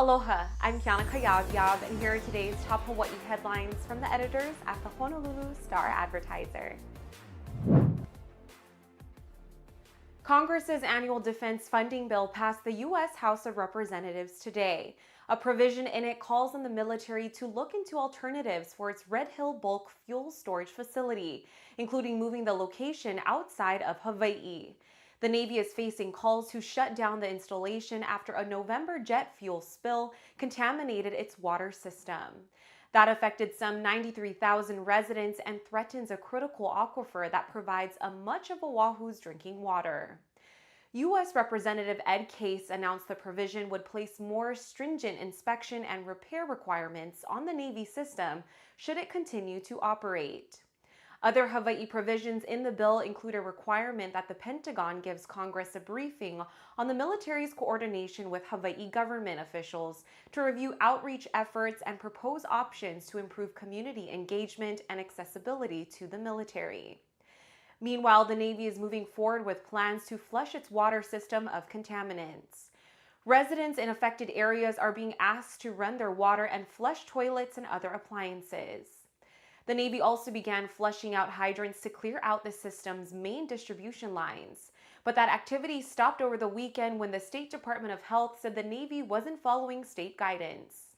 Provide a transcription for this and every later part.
Aloha, I'm Kiana Cayabyab, and here are today's top Hawaii headlines from the editors at the Honolulu Star-Advertiser. Congress's annual defense funding bill passed the U.S. House of Representatives today. A provision in it calls on the military to look into alternatives for its Red Hill bulk fuel storage facility, including moving the location outside of Hawaii. The Navy is facing calls to shut down the installation after a November jet fuel spill contaminated its water system. That affected some 93,000 residents and threatens a critical aquifer that provides much of Oahu's drinking water. U.S. Representative Ed Case announced the provision would place more stringent inspection and repair requirements on the Navy system should it continue to operate. Other Hawaii provisions in the bill include a requirement that the Pentagon gives Congress a briefing on the military's coordination with Hawaii government officials to review outreach efforts and propose options to improve community engagement and accessibility to the military. Meanwhile, the Navy is moving forward with plans to flush its water system of contaminants. Residents in affected areas are being asked to run their water and flush toilets and other appliances. The Navy also began flushing out hydrants to clear out the system's main distribution lines. But that activity stopped over the weekend when the State Department of Health said the Navy wasn't following state guidance.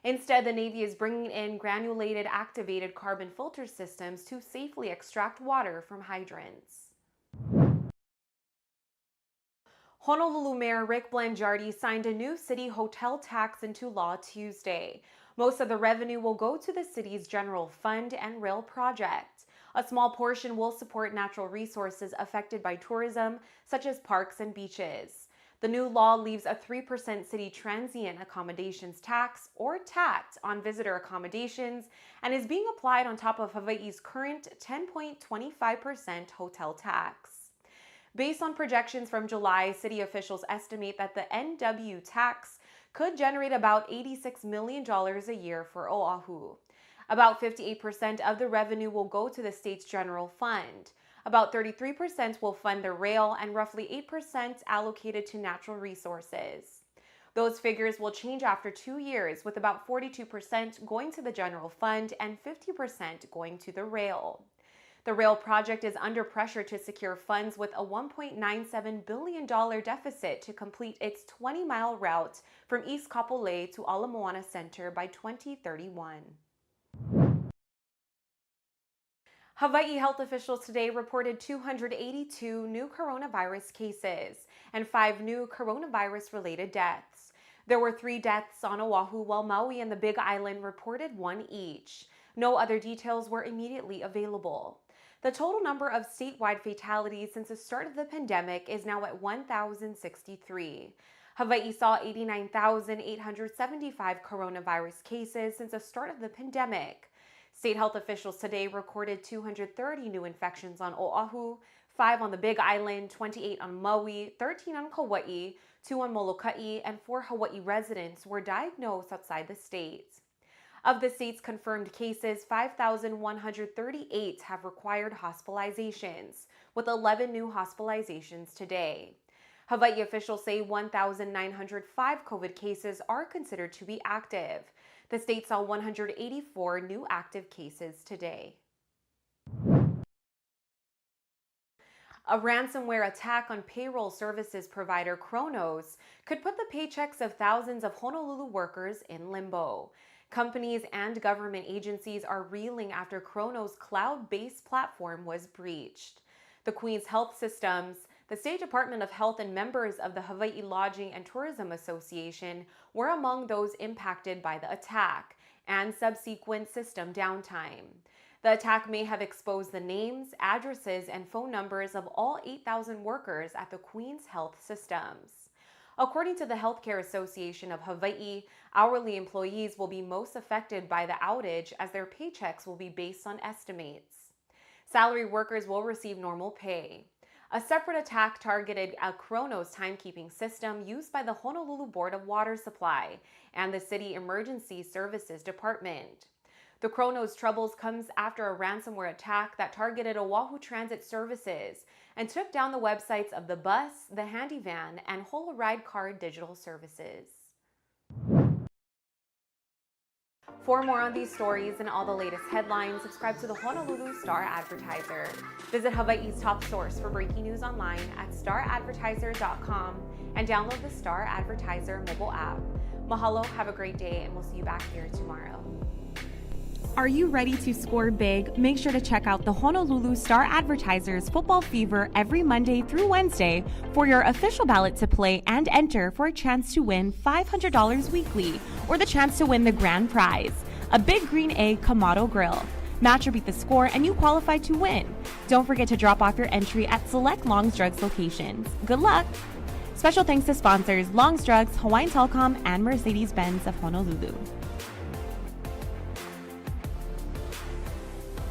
Instead, the Navy is bringing in granulated activated carbon filter systems to safely extract water from hydrants. Honolulu Mayor Rick Blangiardi signed a new city hotel tax into law Tuesday. Most of the revenue will go to the city's general fund and rail project. A small portion will support natural resources affected by tourism, such as parks and beaches. The new law leaves a 3% city transient accommodations tax, or TAT, on visitor accommodations and is being applied on top of Hawaii's current 10.25% hotel tax. Based on projections from July, city officials estimate that the NW tax could generate about $86 million a year for Oahu. About 58% of the revenue will go to the state's general fund. About 33% will fund the rail and roughly 8% allocated to natural resources. Those figures will change after 2 years, with about 42% going to the general fund and 50% going to the rail. The rail project is under pressure to secure funds with a $1.97 billion deficit to complete its 20-mile route from East Kapolei to Ala Moana Center by 2031. Hawaii health officials today reported 282 new coronavirus cases and 5 new coronavirus-related deaths. There were 3 deaths on Oahu, while Maui and the Big Island reported 1 each. No other details were immediately available. The total number of statewide fatalities since the start of the pandemic is now at 1,063. Hawaii saw 89,875 coronavirus cases since the start of the pandemic. State health officials today recorded 230 new infections on Oahu, 5 on the Big Island, 28 on Maui, 13 on Kauai, 2 on Molokai, and 4 Hawaii residents were diagnosed outside the state. Of the state's confirmed cases, 5,138 have required hospitalizations, with 11 new hospitalizations today. Hawaii officials say 1,905 COVID cases are considered to be active. The state saw 184 new active cases today. A ransomware attack on payroll services provider Kronos could put the paychecks of thousands of Honolulu workers in limbo. Companies and government agencies are reeling after Kronos' cloud-based platform was breached. The Queen's Health Systems, the State Department of Health, and members of the Hawaii Lodging and Tourism Association were among those impacted by the attack and subsequent system downtime. The attack may have exposed the names, addresses, and phone numbers of all 8,000 workers at the Queen's Health Systems. According to the Healthcare Association of Hawaii, hourly employees will be most affected by the outage as their paychecks will be based on estimates. Salary workers will receive normal pay. A separate attack targeted a Kronos timekeeping system used by the Honolulu Board of Water Supply and the City Emergency Services Department. The Kronos troubles comes after a ransomware attack that targeted Oahu Transit Services and took down the websites of the bus, the handy van, and Holoride Card digital services. For more on these stories and all the latest headlines, subscribe to the Honolulu Star-Advertiser. Visit Hawaii's top source for breaking news online at staradvertiser.com and download the Star-Advertiser mobile app. Mahalo, have a great day, and we'll see you back here tomorrow. Are you ready to score big? Make sure to check out the Honolulu Star-Advertiser's Football Fever every Monday through Wednesday for your official ballot to play and enter for a chance to win $500 weekly or the chance to win the grand prize, a Big Green Egg Kamado Grill. Match or beat the score and you qualify to win. Don't forget to drop off your entry at select Long's Drugs locations. Good luck! Special thanks to sponsors Long's Drugs, Hawaiian Telecom, and Mercedes-Benz of Honolulu.